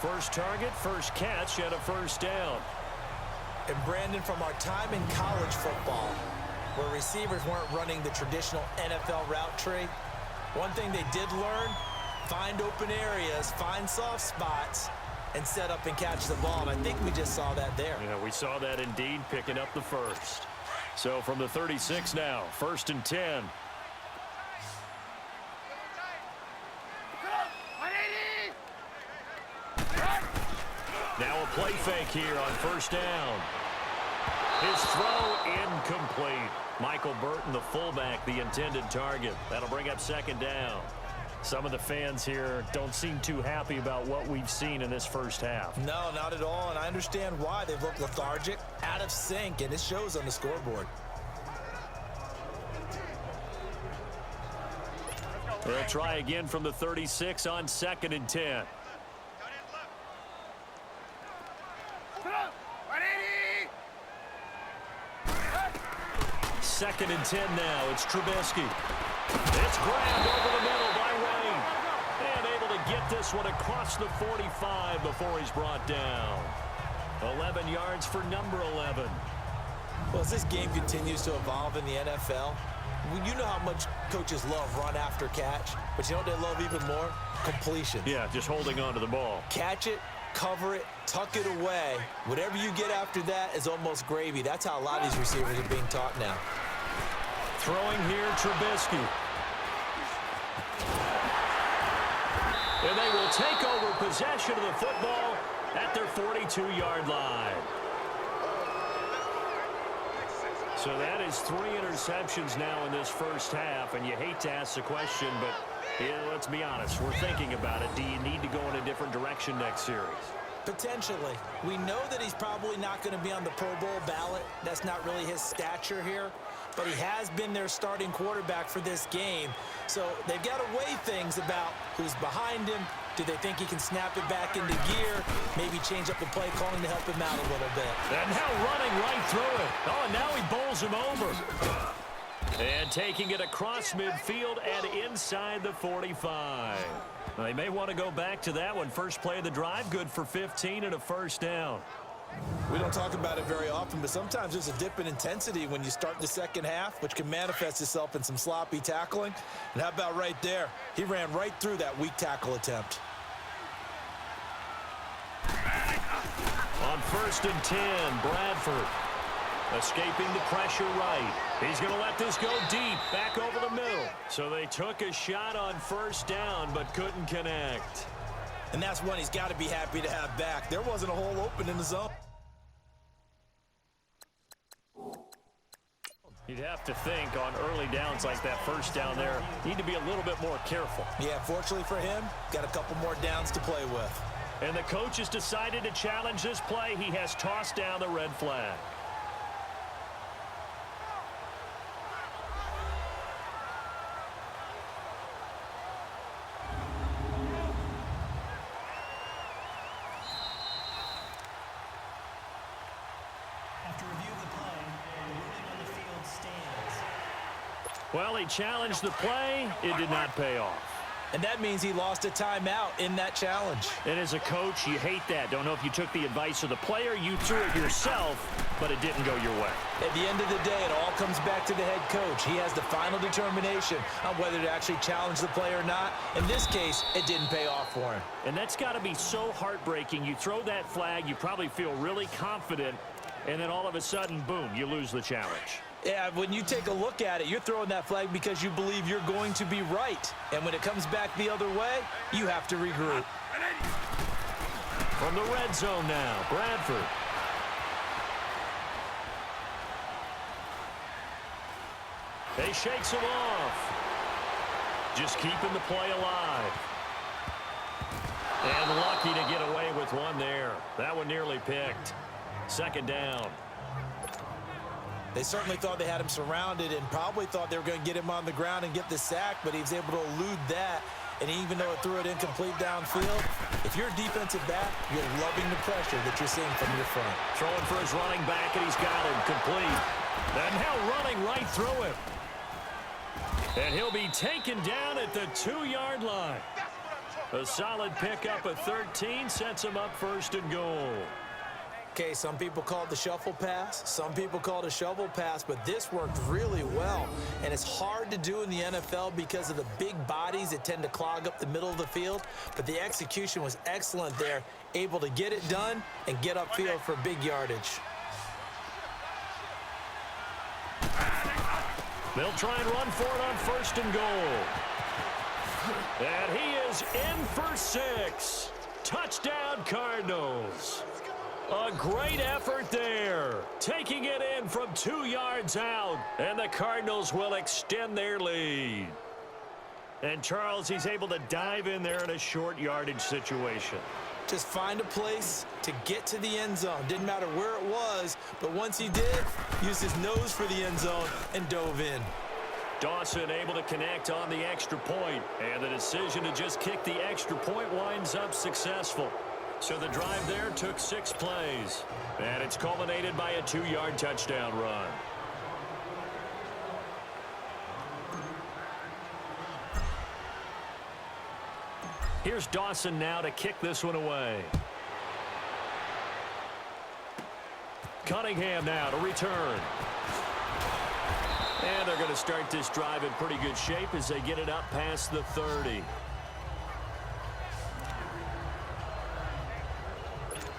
First target, first catch, and a first down. And Brandon, from our time in college football, where receivers weren't running the traditional NFL route tree, one thing they did learn, find open areas, find soft spots, and set up and catch the ball. And I think we just saw that there. Yeah, we saw that indeed, picking up the first. So from the 36 now, 1st and 10. Now a play fake here on 1st down. His throw incomplete. Michael Burton, the fullback, the intended target. That'll bring up 2nd down. Some of the fans here don't seem too happy about what we've seen in this first half. No, not at all, and I understand why. They've looked lethargic, out of sync, and it shows on the scoreboard. They'll try again from the 36 on 2nd and 10. 2nd and 10 now. It's Trubisky. It's grabbed over the middle by Wayne. And able to get this one across the 45 before he's brought down. 11 yards for number 11. Well, as this game continues to evolve in the NFL, you know how much coaches love run after catch, but you know what they love even more? Completion. Yeah, just holding on to the ball. Catch it, cover it, tuck it away. Whatever you get after that is almost gravy. That's how a lot of these receivers are being taught now. Throwing here, Trubisky. And they will take over possession of the football at their 42-yard line. So that is 3 interceptions now in this first half, and you hate to ask the question, but yeah, let's be honest, we're thinking about it. Do you need to go in a different direction next series? Potentially. We know that he's probably not going to be on the Pro Bowl ballot. That's not really his stature here, but he has been their starting quarterback for this game. So they've got to weigh things about who's behind him. Do they think he can snap it back into gear? Maybe change up the play calling to help him out a little bit. And now running right through it. Oh, and now he bowls him over. And taking it across midfield and inside the 45. They may want to go back to that one. First play of the drive, good for 15 and a first down. We don't talk about it very often, but sometimes there's a dip in intensity when you start the second half, which can manifest itself in some sloppy tackling. And how about right there? He ran right through that weak tackle attempt. On 1st and 10, Bradford escaping the pressure right. He's going to let this go deep, back over the middle. So they took a shot on 1st down, but couldn't connect. And that's one he's got to be happy to have back. There wasn't a hole open in the zone. You'd have to think on early downs like that first down there, need to be a little bit more careful. Yeah, fortunately for him, got a couple more downs to play with. And the coach has decided to challenge this play. He has tossed down the red flag. Well, he challenged the play. It did not pay off. And that means he lost a timeout in that challenge. And as a coach, you hate that. Don't know if you took the advice of the player, you threw it yourself, but it didn't go your way. At the end of the day, it all comes back to the head coach. He has the final determination on whether to actually challenge the play or not. In this case, it didn't pay off for him. And that's got to be so heartbreaking. You throw that flag, you probably feel really confident, and then all of a sudden, boom, you lose the challenge. Yeah, when you take a look at it, you're throwing that flag because you believe you're going to be right. And when it comes back the other way, you have to regroup. From the red zone now, Bradford. He shakes him off. Just keeping the play alive. And lucky to get away with one there. That one nearly picked. 2nd down. They certainly thought they had him surrounded and probably thought they were going to get him on the ground and get the sack, but he was able to elude that. And even though it threw it incomplete downfield, if you're a defensive back, you're loving the pressure that you're seeing from your front. Throwing for his running back, and he's got him complete. And now running right through him. And he'll be taken down at the 2-yard line. A solid pickup of 13 sets him up first and goal. Okay, some people call it the shuffle pass. Some people call it a shovel pass, but this worked really well. And it's hard to do in the NFL because of the big bodies that tend to clog up the middle of the field. But the execution was excellent there, able to get it done and get upfield for big yardage. They'll try and run for it on first and goal. And he is in for 6. Touchdown, Cardinals. A great effort there. Taking it in from 2 yards out. And the Cardinals will extend their lead. And Charles, he's able to dive in there in a short yardage situation. Just find a place to get to the end zone. Didn't matter where it was, but once he did, used his nose for the end zone and dove in. Dawson able to connect on the extra point, and the decision to just kick the extra point winds up successful. So the drive there took 6 plays, and it's culminated by a 2-yard touchdown run. Here's Dawson now to kick this one away. Cunningham now to return. And they're going to start this drive in pretty good shape as they get it up past the 30.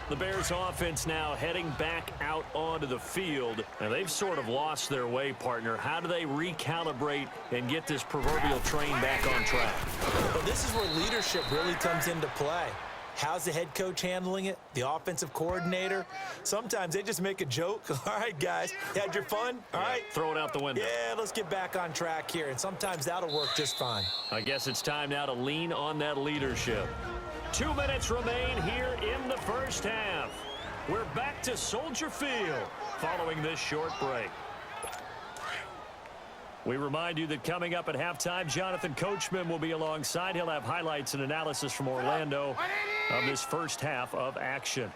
The Bears offense now heading back out onto the field, and they've sort of lost their way, partner. How do they recalibrate and get this proverbial train back on track? Well, this is where leadership really comes into play. How's the head coach handling it? The offensive coordinator? Sometimes they just make a joke. All right, guys, had your fun? All right. Throw it out the window. Yeah, let's get back on track here, and sometimes that'll work just fine. I guess it's time now to lean on that leadership. 2 minutes remain here in the first half. We're back to Soldier Field following this short break. We remind you that coming up at halftime, Jonathan Coachman will be alongside. He'll have highlights and analysis from Orlando of this first half of action.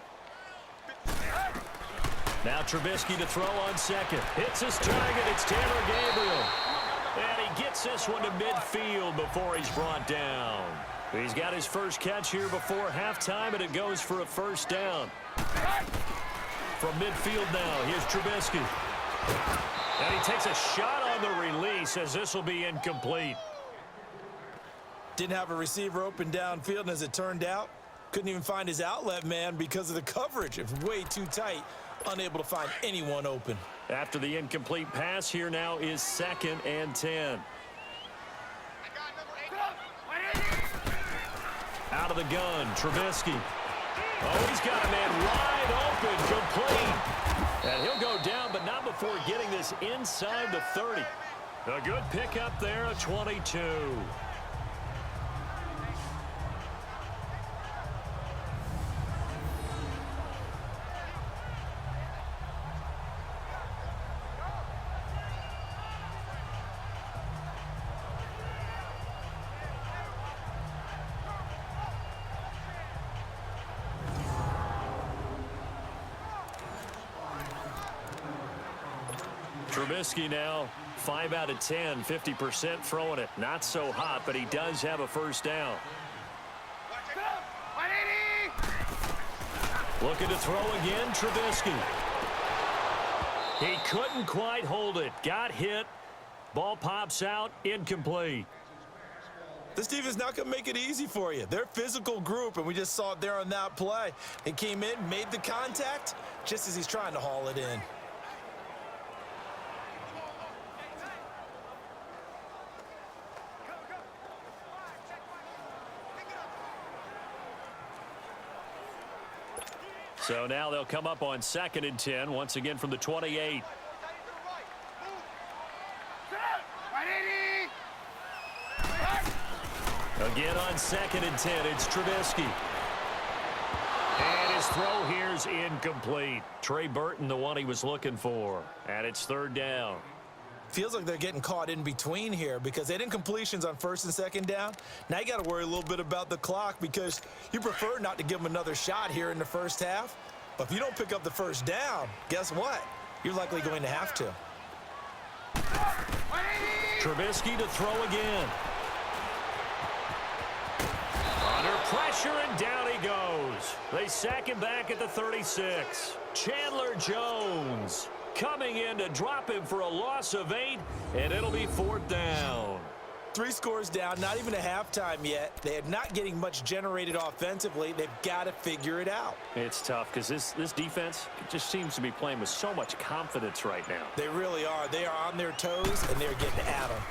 Now Trubisky to throw on second. Hits his target. It's Taylor Gabriel. And he gets this one to midfield before he's brought down. He's got his first catch here before halftime, and it goes for a first down. From midfield now, here's Trubisky. And he takes a shot on the release as this will be incomplete. Didn't have a receiver open downfield, and as it turned out, couldn't even find his outlet man because of the coverage. It was way too tight, unable to find anyone open. After the incomplete pass, here now is 2nd and 10. Out of the gun, Trubisky. Oh, he's got a man wide open, complete. And he'll go down, but not before getting this inside the 30. A good pickup there, a 22. Trubisky now 5 out of 10, 50% throwing it. Not so hot, but he does have a first down. Looking to throw again, Trubisky. He couldn't quite hold it. Got hit. Ball pops out, incomplete. This defense not going to make it easy for you. They're a physical group, and we just saw it there on that play. He came in, made the contact, just as he's trying to haul it in. So now they'll come up on 2nd and 10, once again from the 28. Again on 2nd and 10, it's Trubisky. And his throw here's incomplete. Trey Burton, the one he was looking for. And it's 3rd down. Feels like they're getting caught in between here because they did incompletions on 1st and 2nd down. Now you got to worry a little bit about the clock because you prefer not to give them another shot here in the first half. But if you don't pick up the first down, guess what? You're likely going to have to. Trubisky to throw again. Under pressure, and down he goes. They sack him back at the 36. Chandler Jones coming in to drop him for a loss of 8, and it'll be 4th down. 3 scores down, not even a halftime yet. They are not getting much generated offensively. They've got to figure it out. It's tough because this defense just seems to be playing with so much confidence right now. They really are. They are on their toes, and they're getting at them.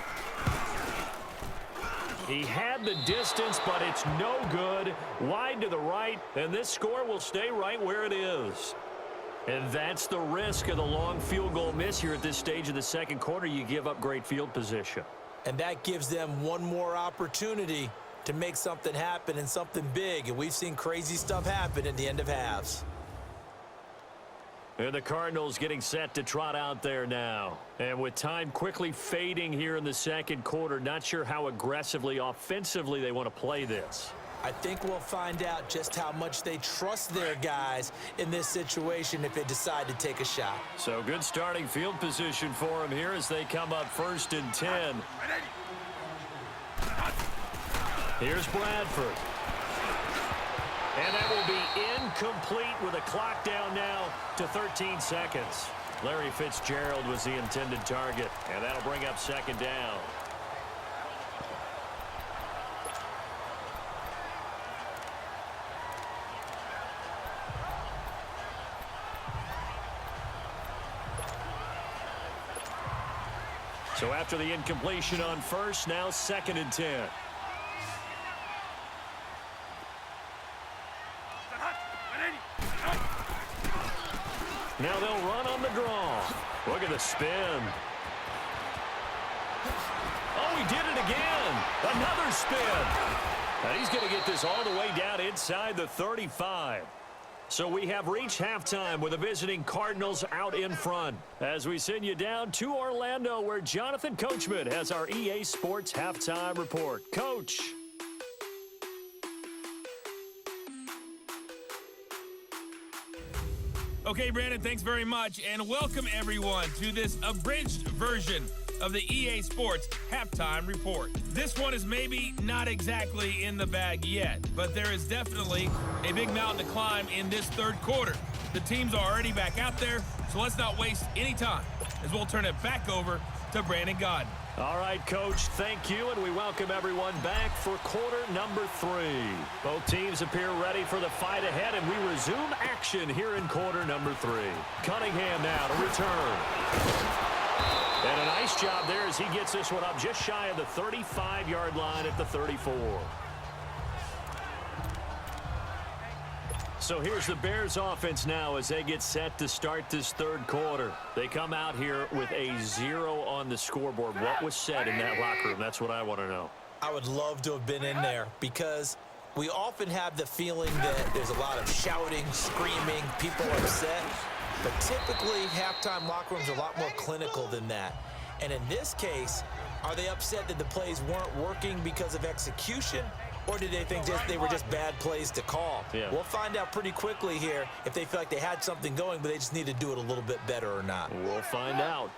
He had the distance, but it's no good. Wide to the right, and this score will stay right where it is. And that's the risk of the long field goal miss here at this stage of the second quarter. You give up great field position. And that gives them one more opportunity to make something happen and something big. And we've seen crazy stuff happen at the end of halves. And the Cardinals getting set to trot out there now. And with time quickly fading here in the second quarter, not sure how aggressively, offensively they want to play this. I think we'll find out just how much they trust their guys in this situation if they decide to take a shot. So good starting field position for them here as they come up 1st and 10. Here's Bradford. And that will be incomplete with a clock down now to 13 seconds. Larry Fitzgerald was the intended target, and that'll bring up 2nd down. So after the incompletion on 1st, now 2nd and 10. Now they'll run on the draw. Look at the spin. Oh, he did it again. Another spin. And he's going to get this all the way down inside the 35. So we have reached halftime with the visiting Cardinals out in front. As we send you down to Orlando, where Jonathan Coachman has our EA Sports Halftime Report. Coach. Okay, Brandon, thanks very much, and welcome everyone to this abridged version of the EA Sports Halftime Report. This one is maybe not exactly in the bag yet, but there is definitely a big mountain to climb in this 3rd quarter. The teams are already back out there, so let's not waste any time as we'll turn it back over to Brandon Gaudin. All right, Coach, thank you, and we welcome everyone back for quarter number 3. Both teams appear ready for the fight ahead, and we resume action here in quarter number 3. Cunningham now to return. And a nice job there as he gets this one up just shy of the 35-yard line at the 34. So here's the Bears offense now as they get set to start this 3rd quarter. They come out here with a 0 on the scoreboard. What was said in that locker room? That's what I want to know. I would love to have been in there because we often have the feeling that there's a lot of shouting, screaming, people upset. But typically, halftime locker rooms are a lot more clinical than that. And in this case, are they upset that the plays weren't working because of execution? Or did they think they were just bad plays to call? Yeah. We'll find out pretty quickly here if they feel like they had something going, but they just need to do it a little bit better or not. We'll find out.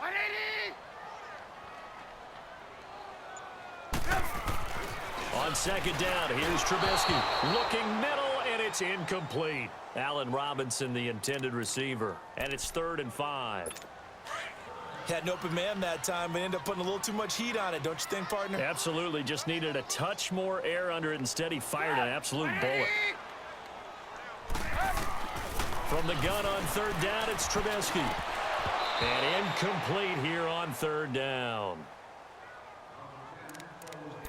On 2nd down, here's Trubisky. Looking middle, and it's incomplete. Allen Robinson, the intended receiver. And it's 3rd and 5. Had an open man that time, but ended up putting a little too much heat on it, don't you think, partner? Absolutely. Just needed a touch more air under it. Instead, he fired an absolute bullet. From the gun on 3rd down, it's Trubisky. And incomplete here on 3rd down.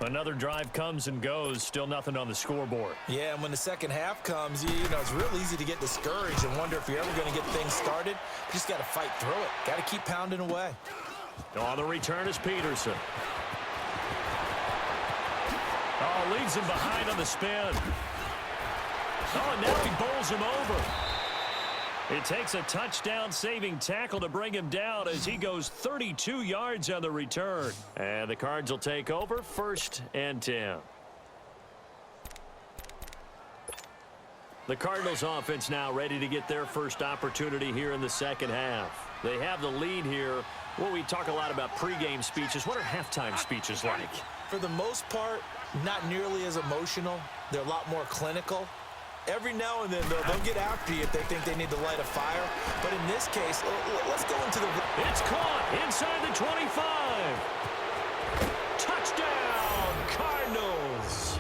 Another drive comes and goes. Still nothing on the scoreboard. Yeah, and when the second half comes, you know, it's real easy to get discouraged and wonder if you're ever going to get things started. You just got to fight through it. Got to keep pounding away. On the return is Peterson. Oh, leaves him behind on the spin. Oh, and now he bowls him over. It takes a touchdown-saving tackle to bring him down as he goes 32 yards on the return. And the Cards will take over 1st and 10. The Cardinals offense now ready to get their first opportunity here in the second half. They have the lead here. Well, we talk a lot about pregame speeches. What are halftime speeches like? For the most part, not nearly as emotional. They're a lot more clinical. Every now and then, they'll get after you if they think they need to light a fire. But in this case, let's go into the... It's caught inside the 25. Touchdown, Cardinals.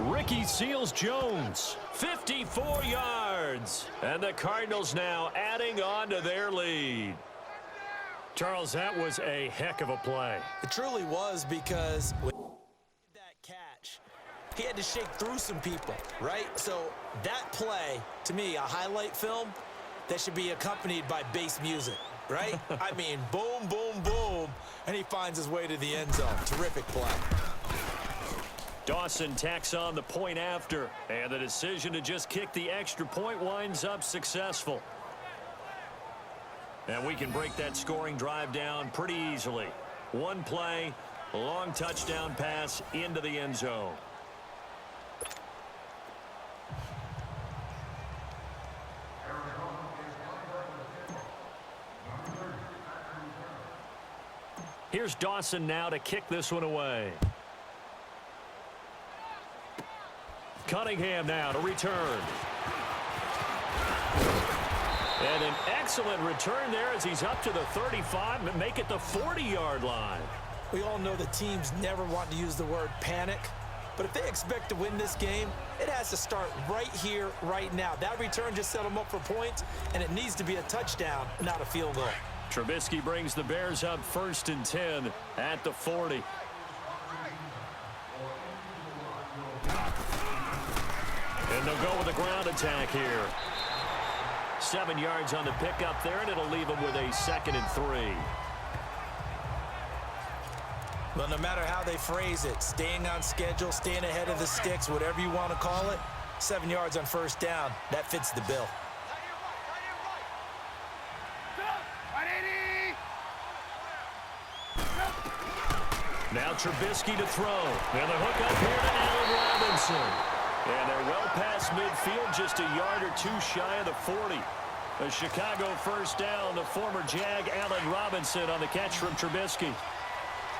Ricky Seals-Jones, 54 yards. And the Cardinals now adding on to their lead. Charles, that was a heck of a play. It truly was, because with that catch, he had to shake through some people, right? So that play, to me, a highlight film that should be accompanied by bass music, right? I mean, boom, boom, boom, and he finds his way to the end zone. Terrific play. Dawson tacks on the point after, and the decision to just kick the extra point winds up successful. And we can break that scoring drive down pretty easily. One play, a long touchdown pass into the end zone. Here's Dawson now to kick this one away. Cunningham now to return. And an excellent return there as he's up to the 35 and make it the 40-yard line. We all know the teams never want to use the word panic, but if they expect to win this game, it has to start right here, right now. That return just set them up for points, and it needs to be a touchdown, not a field goal. Trubisky brings the Bears up 1st and 10 at the 40. And they'll go with a ground attack here. 7 yards on the pickup there, and it'll leave them with a 2nd and 3. Well, no matter how they phrase it, staying on schedule, staying ahead of the sticks, whatever you want to call it, 7 yards on 1st down, that fits the bill. Now Trubisky to throw. And the hook up here to Allen Robinson. And they're well past midfield, just a yard or two shy of the 40. A Chicago 1st down, the former Jag Allen Robinson on the catch from Trubisky.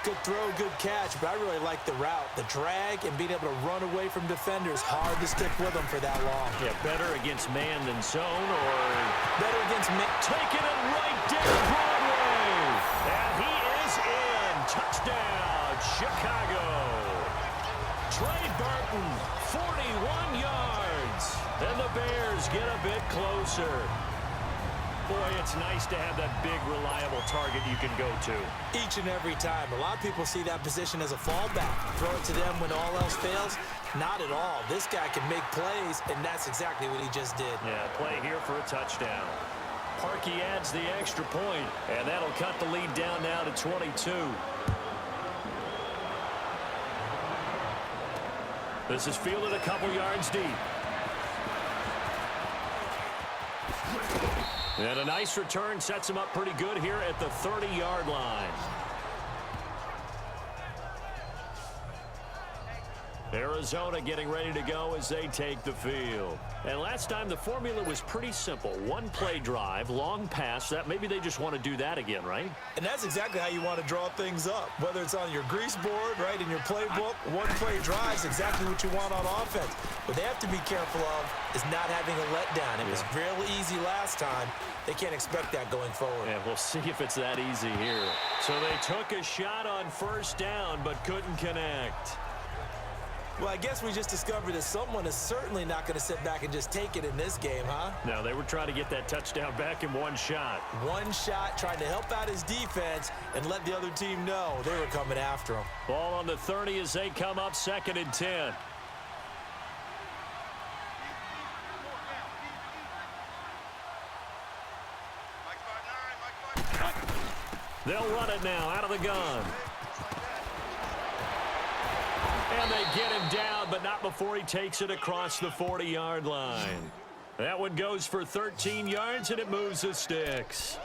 Good throw, good catch, but I really like the route. The drag and being able to run away from defenders, hard to stick with them for that long. Yeah, better against man than zone, or better against man. Taking it right down Broadway. And he is in. Touchdown, Chicago. Trey Burton, 41 yards. And the Bears get a bit closer. Boy, it's nice to have that big, reliable target you can go to. Each and every time. A lot of people see that position as a fallback. Throw it to them when all else fails. Not at all. This guy can make plays, and that's exactly what he just did. Yeah, play here for a touchdown. Parkey adds the extra point, and that'll cut the lead down now to 22. This is fielded a couple yards deep. And a nice return sets him up pretty good here at the 30-yard line. Arizona getting ready to go as they take the field. And last time the formula was pretty simple. One play drive, long pass. That maybe they just want to do that again, right? And that's exactly how you want to draw things up. Whether it's on your grease board, right, in your playbook, one play drive is exactly what you want on offense. What they have to be careful of is not having a letdown. It was real easy last time. They can't expect that going forward. Yeah, we'll see if it's that easy here. So they took a shot on 1st down but couldn't connect. Well, I guess we just discovered that someone is certainly not going to sit back and just take it in this game, huh? No, they were trying to get that touchdown back in one shot. One shot, trying to help out his defense and let the other team know they were coming after him. Ball on the 30 as they come up 2nd and 10. They'll run it now out of the gun. And they get him down, but not before he takes it across the 40-yard line. That one goes for 13 yards, and it moves the sticks.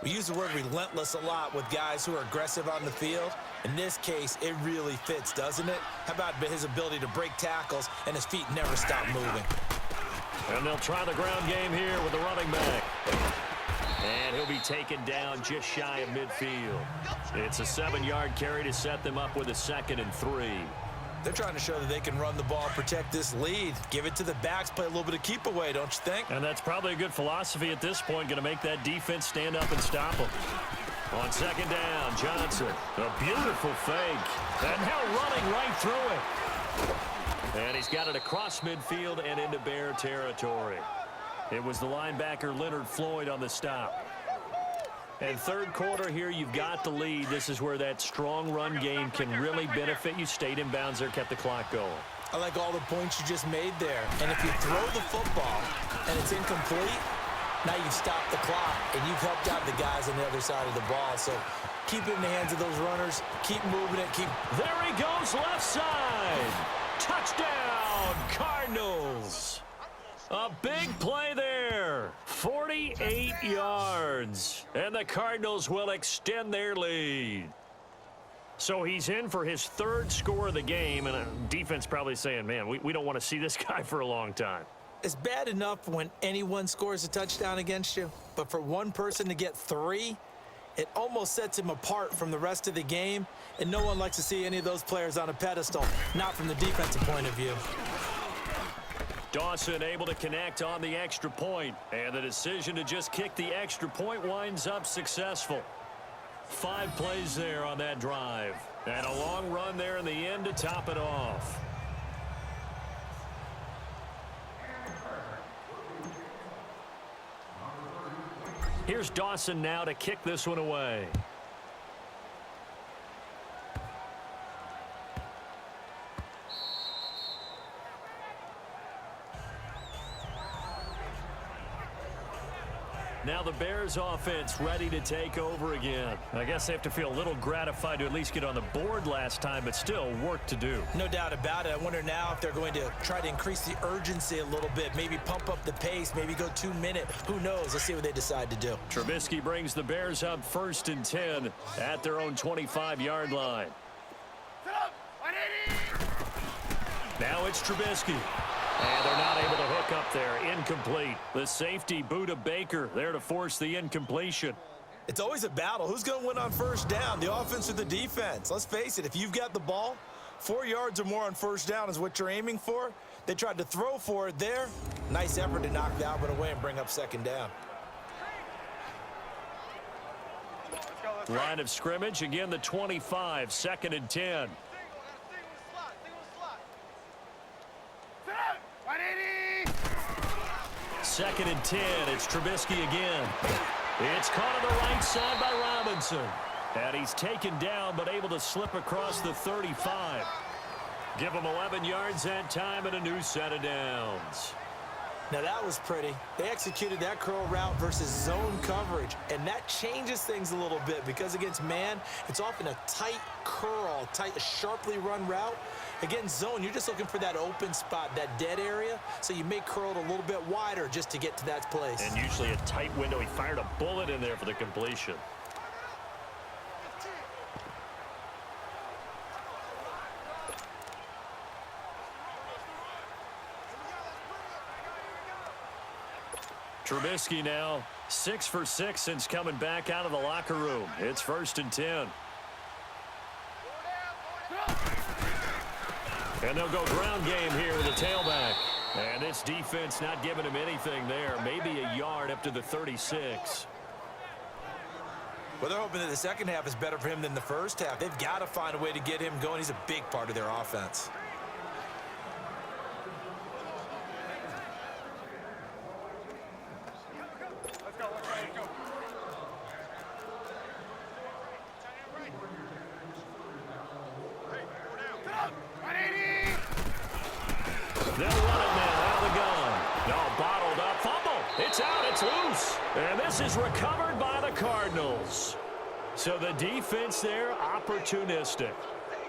We use the word relentless a lot with guys who are aggressive on the field. In this case, it really fits, doesn't it? How about his ability to break tackles and his feet never stop moving? And they'll try the ground game here with the running back. And he'll be taken down just shy of midfield. It's a 7-yard carry to set them up with a 2nd and 3. They're trying to show that they can run the ball and protect this lead. Give it to the backs, play a little bit of keep away, don't you think? And that's probably a good philosophy at this point, going to make that defense stand up and stop them. On second down, Johnson, a beautiful fake. And now running right through it. And he's got it across midfield and into Bear territory. It was the linebacker Leonard Floyd on the stop. And third quarter here, you've got the lead. This is where that strong run game can really benefit you. Stayed in bounds there, kept the clock going. I like all the points you just made there. And if you throw the football and it's incomplete, now you've stopped the clock and you've helped out the guys on the other side of the ball. So keep it in the hands of those runners. Keep moving it. There he goes, left side. Touchdown, Cardinals. A big play there. 48 yards. And the Cardinals will extend their lead. So he's in for his third score of the game, and a defense probably saying, man, we don't want to see this guy for a long time. It's bad enough when anyone scores a touchdown against you, but for one person to get 3, it almost sets him apart from the rest of the game, and no one likes to see any of those players on a pedestal, not from the defensive point of view. Dawson able to connect on the extra point, and the decision to just kick the extra point winds up successful. 5 plays there on that drive, and a long run there in the end to top it off. Here's Dawson now to kick this one away. Now the Bears offense ready to take over again. I guess they have to feel a little gratified to at least get on the board last time, but still work to do. No doubt about it. I wonder now if they're going to try to increase the urgency a little bit, maybe pump up the pace, maybe go 2-minute. Who knows? Let's see what they decide to do. Trubisky brings the Bears up 1st and 10 at their own 25-yard line. Now it's Trubisky. And they're not able to hook up there. Incomplete. The safety, Buda Baker, there to force the incompletion. It's always a battle. Who's going to win on first down, the offense or the defense? Let's face it, if you've got the ball, 4 yards or more on first down is what you're aiming for. They tried to throw for it there. Nice effort to knock that one away and bring up second down. Line of scrimmage, again the 25, 2nd and 10. Second and 10, it's Trubisky again. It's caught on the right side by Robinson. And he's taken down, but able to slip across the 35. Give him 11 yards that time and a new set of downs. Now that was pretty. They executed that curl route versus zone coverage, and that changes things a little bit because against man, it's often a tight curl, tight, sharply run route. Against zone, you're just looking for that open spot, that dead area, so you may curl it a little bit wider just to get to that place. And usually a tight window. He fired a bullet in there for the completion. Trubisky now 6 for 6 since coming back out of the locker room. It's 1st and 10. And they'll go ground game here with the tailback. And this defense not giving him anything there. Maybe a yard up to the 36. Well, they're hoping that the second half is better for him than the first half. They've got to find a way to get him going. He's a big part of their offense. They'll run it now out of the gun. No, bottled up. Fumble. It's out. It's loose. And this is recovered by the Cardinals. So the defense there, opportunistic.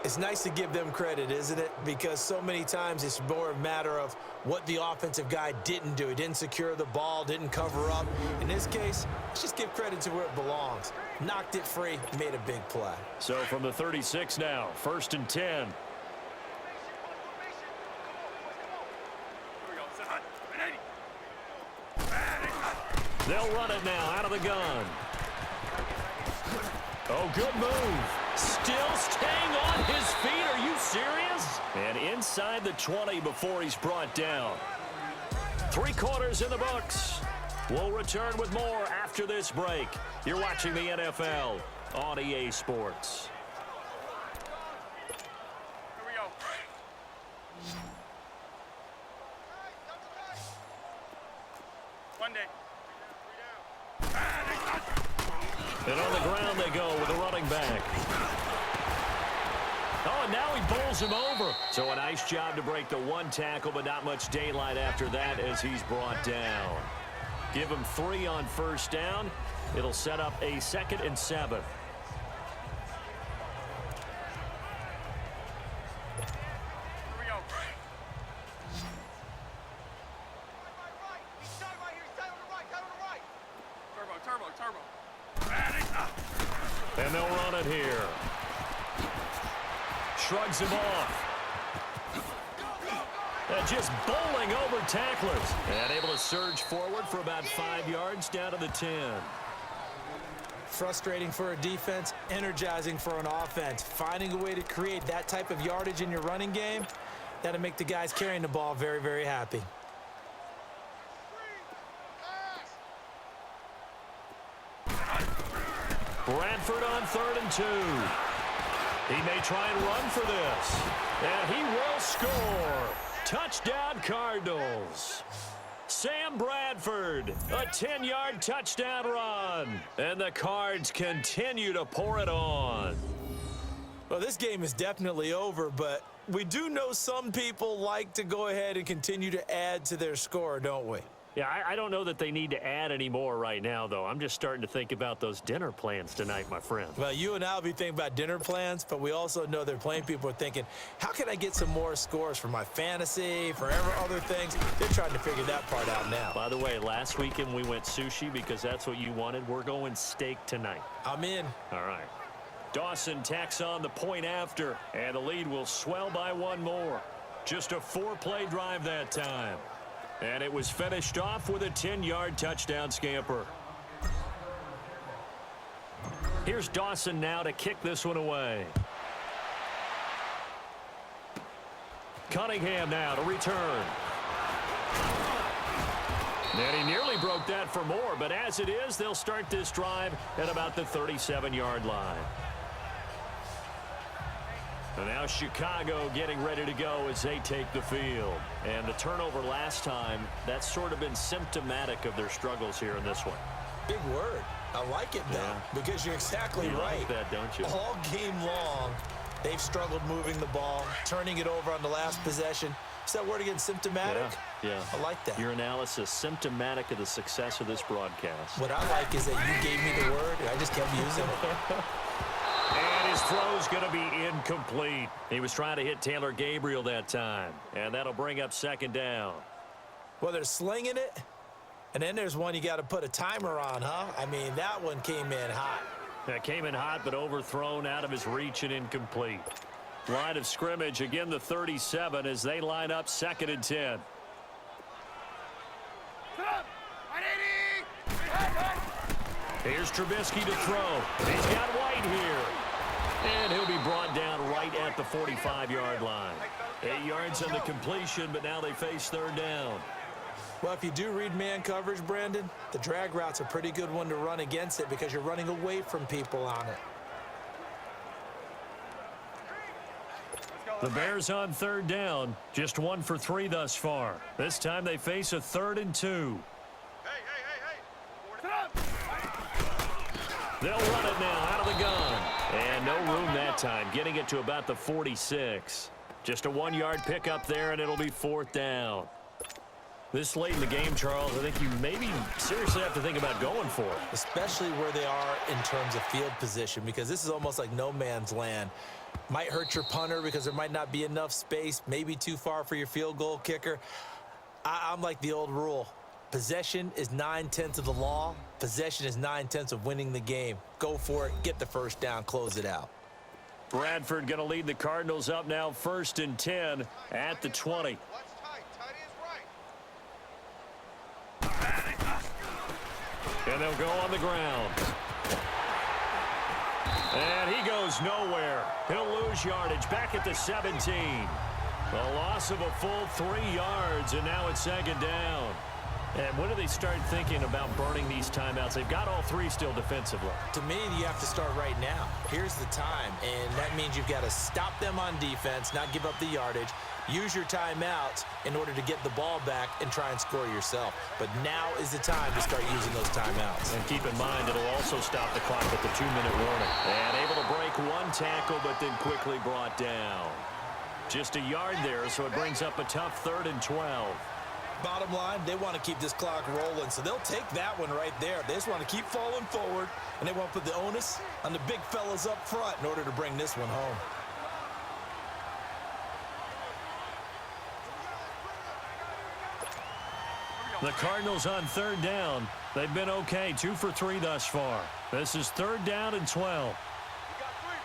It's nice to give them credit, isn't it? Because so many times it's more a matter of what the offensive guy didn't do. He didn't secure the ball, didn't cover up. In this case, let's just give credit to where it belongs. Knocked it free, made a big play. So from the 36 now, 1st and 10. They'll run it now out of the gun. Oh, good move. Still staying on his feet. Are you serious? And inside the 20 before he's brought down. 3 quarters in the books. We'll return with more after this break. You're watching the NFL on EA Sports. Here we go. One day. And on the ground they go with a running back. Oh, and now he bowls him over. So a nice job to break the 1 tackle, but not much daylight after that as he's brought down. Give him 3 on first down. It'll set up a 2nd and 7. And they'll run it here. Shrugs him off. Just bowling over tacklers. And able to surge forward for about 5 yards down to the 10. Frustrating for a defense, energizing for an offense. Finding a way to create that type of yardage in your running game, that'll make the guys carrying the ball very, very happy. Bradford on 3rd and 2. He may try and run for this. And he will score. Touchdown Cardinals. Sam Bradford, a 10-yard touchdown run. And the Cards continue to pour it on. Well, this game is definitely over, but we do know some people like to go ahead and continue to add to their score, don't we? Yeah, I don't know that they need to add any more right now, though. I'm just starting to think about those dinner plans tonight, my friend. Well, you and I will be thinking about dinner plans, but we also know they're playing people are thinking, how can I get some more scores for my fantasy, for other things? They're trying to figure that part out now. By the way, last weekend we went sushi because that's what you wanted. We're going steak tonight. I'm in. All right. Dawson tacks on the point after, and the lead will swell by 1 more. Just a 4-play drive that time. And it was finished off with a 10-yard touchdown scamper. Here's Dawson now to kick this one away. Cunningham now to return. And he nearly broke that for more, but as it is, they'll start this drive at about the 37-yard line. And now Chicago getting ready to go as they take the field. And the turnover last time, that's sort of been symptomatic of their struggles here in this one. Big word. I like it, though, because you're exactly right. Like that, don't you? All game long, they've struggled moving the ball, turning it over on the last possession. Is that word again, symptomatic? Yeah. I like that. Your analysis, symptomatic of the success of this broadcast. What I like is that you gave me the word, and I just kept using it. And his throw's going to be incomplete. He was trying to hit Taylor Gabriel that time. And that'll bring up 2nd down. Well, they're slinging it. And then there's one you got to put a timer on, huh? I mean, that one came in hot. That came in hot, but overthrown out of his reach and incomplete. Line of scrimmage, again the 37 as they line up 2nd and 10. Here's Trubisky to throw. He's got White here. And he'll be brought down right at the 45-yard line. 8 yards on the completion, but now they face 3rd down. Well, if you do read man coverage, Brandon, the drag route's a pretty good one to run against it because you're running away from people on it. The Bears on 3rd down, just 1 for 3 thus far. This time they face a 3rd and 2. They'll run it now out of the gun. And no room that time, getting it to about the 46. Just a 1-yard pickup there, and it'll be 4th down. This late in the game, Charles, I think you maybe seriously have to think about going for it. Especially where they are in terms of field position, because this is almost like no man's land. Might hurt your punter because there might not be enough space, maybe too far for your field goal kicker. I'm like the old rule. Possession is 9/10 of the law. Possession is 9/10 of winning the game. Go for it, get the 1st down, close it out. Bradford going to lead the Cardinals up now 1st and 10 at the 20. And they'll go on the ground. And he goes nowhere. He'll lose yardage back at the 17. A loss of a full 3 yards, and now it's second down. And when do they start thinking about burning these timeouts? They've got all 3 still defensively. To me, you have to start right now. Here's the time, and that means you've got to stop them on defense, not give up the yardage, use your timeouts in order to get the ball back and try and score yourself. But now is the time to start using those timeouts. And keep in mind, it'll also stop the clock at the 2-minute warning. And able to break 1 tackle, but then quickly brought down. Just a yard there, so it brings up a tough 3rd and 12. Bottom line, they want to keep this clock rolling, so they'll take that one right there. They just want to keep falling forward, and they want to put the onus on the big fellas up front in order to bring this one home. The Cardinals on 3rd down. They've been okay, 2 for 3 thus far. This is 3rd down and 12. We got three,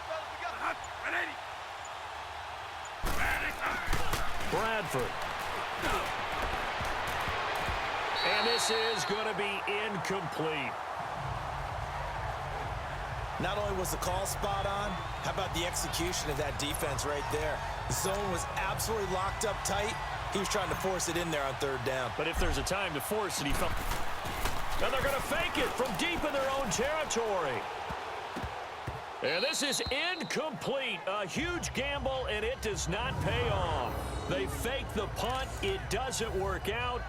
fellas. We got Bradford. And this is going to be incomplete. Not only was the call spot on, how about the execution of that defense right there? The zone was absolutely locked up tight. He was trying to force it in there on 3rd down. But if there's a time to force it, he felt... And they're going to fake it from deep in their own territory. And this is incomplete. A huge gamble, and it does not pay off. They fake the punt. It doesn't work out.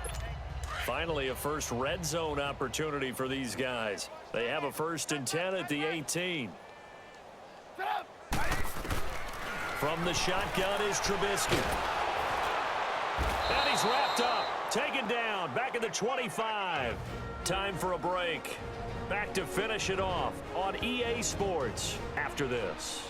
Finally, a first red zone opportunity for these guys. They have a 1st and 10 at the 18. From the shotgun is Trubisky. And he's wrapped up, taken down, back at the 25. Time for a break. Back to finish it off on EA Sports after this.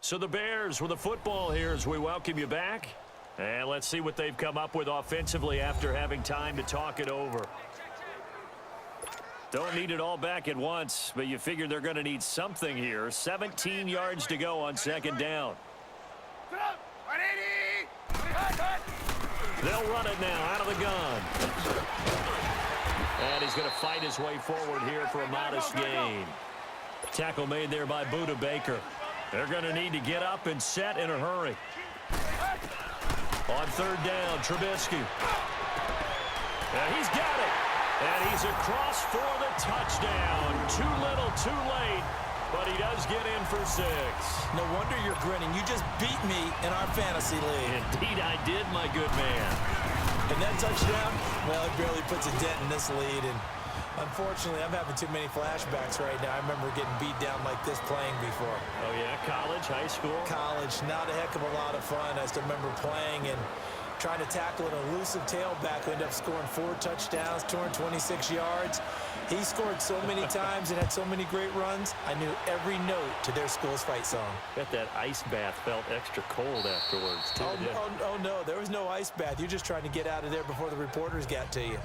So the Bears with the football here as we welcome you back. And let's see what they've come up with offensively after having time to talk it over. Don't need it all back at once, but you figure they're going to need something here. 17 yards to go on 2nd down. They'll run it now out of the gun. And he's going to fight his way forward here for a modest gain. Tackle made there by Budda Baker. They're going to need to get up and set in a hurry. On 3rd down, Trubisky. And he's got it. And he's across for the touchdown. Too little, too late. But he does get in for 6. No wonder you're grinning. You just beat me in our fantasy league. Indeed I did, my good man. And that touchdown, well, it barely puts a dent in this lead. And unfortunately, I'm having too many flashbacks right now. I remember getting beat down like this playing before. Oh, yeah? College, high school? College, not a heck of a lot of fun. I still remember playing and trying to tackle an elusive tailback who ended up scoring 4 touchdowns, 226 yards. He scored so many times and had so many great runs. I knew every note to their school's fight song. Bet that ice bath felt extra cold afterwards, too. Oh, no, there was no ice bath. You're just trying to get out of there before the reporters got to you.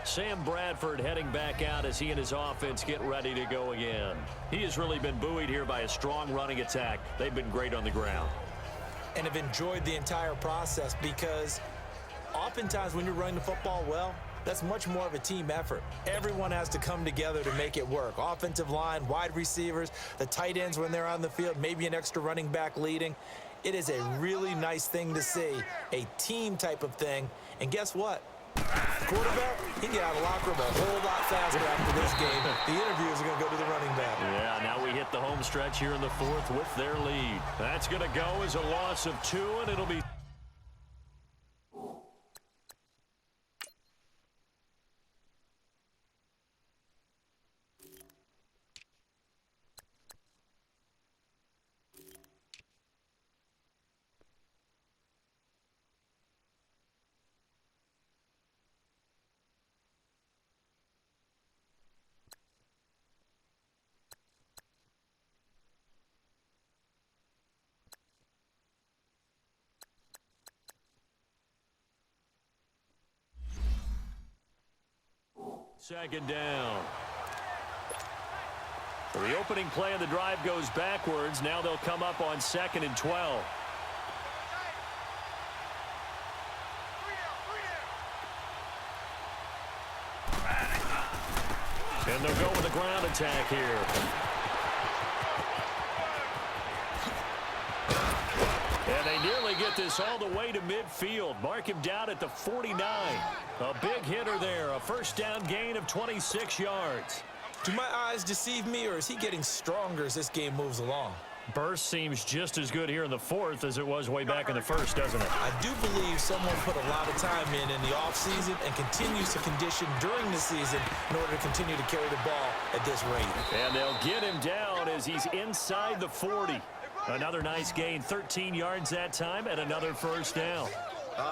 Sam Bradford heading back out as he and his offense get ready to go again. He has really been buoyed here by a strong running attack. They've been great on the ground. And have enjoyed the entire process because oftentimes when you're running the football well, that's much more of a team effort. Everyone has to come together to make it work. Offensive line, wide receivers, the tight ends when they're on the field, maybe an extra running back leading. It is a really nice thing to see, a team type of thing. And guess what? The quarterback, he can get out of the locker room a whole lot faster after this game. The interviews are going to go to the running back. Yeah, now we hit the home stretch here in the 4th with their lead. That's going to go as a loss of 2, and it'll be... Second down. So the opening play of the drive goes backwards. Now they'll come up on 2nd and 12. And they'll go with a ground attack here. And they nearly get this all the way to midfield. Mark him down at the 49. A big hitter there. A first down gain of 26 yards. Do my eyes deceive me, or is he getting stronger as this game moves along? Burst seems just as good here in the fourth as it was way back in the first, doesn't it? I do believe someone put a lot of time in the offseason and continues to condition during the season in order to continue to carry the ball at this rate. And they'll get him down as he's inside the 40. Another nice gain, 13 yards that time, and another first down.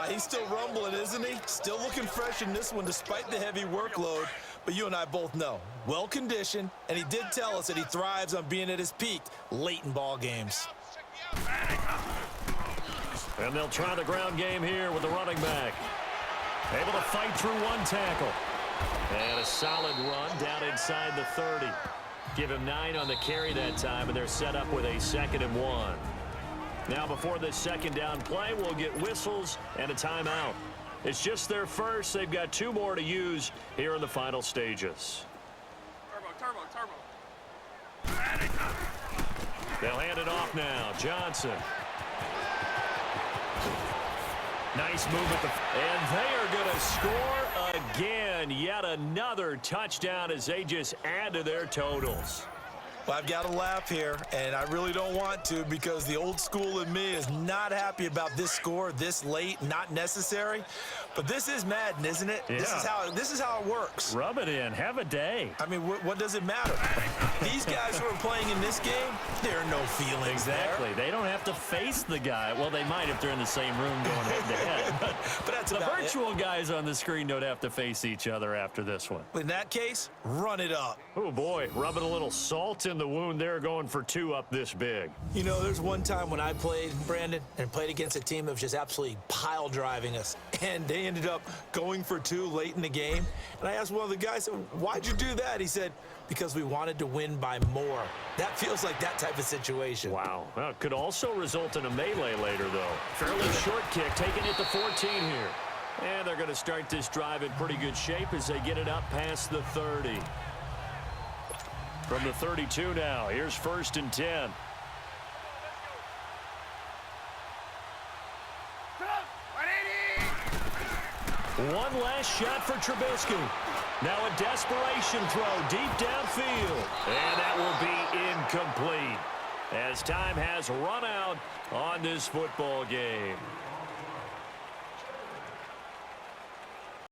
He's still rumbling, isn't he? Still looking fresh in this one despite the heavy workload. But you and I both know, well-conditioned, and he did tell us that he thrives on being at his peak late in ball games. And they'll try the ground game here with the running back. Able to fight through one tackle. And a solid run down inside the 30. Give him 9 on the carry that time, and they're set up with a 2nd and 1. Now before this second down play, we'll get whistles and a timeout. It's just their first. They've got 2 more to use here in the final stages. Turbo. They'll hand it off now. Johnson. Nice move at the... And they are going to score again. Yet another touchdown as they just add to their totals. Well, I've got to laugh here, and I really don't want to because the old school in me is not happy about this score this late, not necessary. But this is Madden, isn't it? Yeah. This is how it works. Rub it in. Have a day. I mean, what does it matter? These guys who are playing in this game, there are no feelings Exactly. there. They don't have to face the guy. Well, they might if they're in the same room going head-to-head. But that's the about virtual guys on the screen don't have to face each other after this one. In that case, run it up. Oh, boy. Rubbing a little salt in the wound there, going for 2 up this big. You know, there's one time when I played, Brandon, and played against a team that was just absolutely pile driving us. And they ended up going for 2 late in the game. And I asked one of the guys, why'd you do that? He said, because we wanted to win by more. That feels like that type of situation. Wow. Well, it could also result in a melee later, though. Fairly short kick, taking it to 14 here. And they're going to start this drive in pretty good shape as they get it up past the 30. From the 32 now, here's 1st and 10. One last shot for Trubisky. Now a desperation throw deep downfield. And that will be incomplete as time has run out on this football game.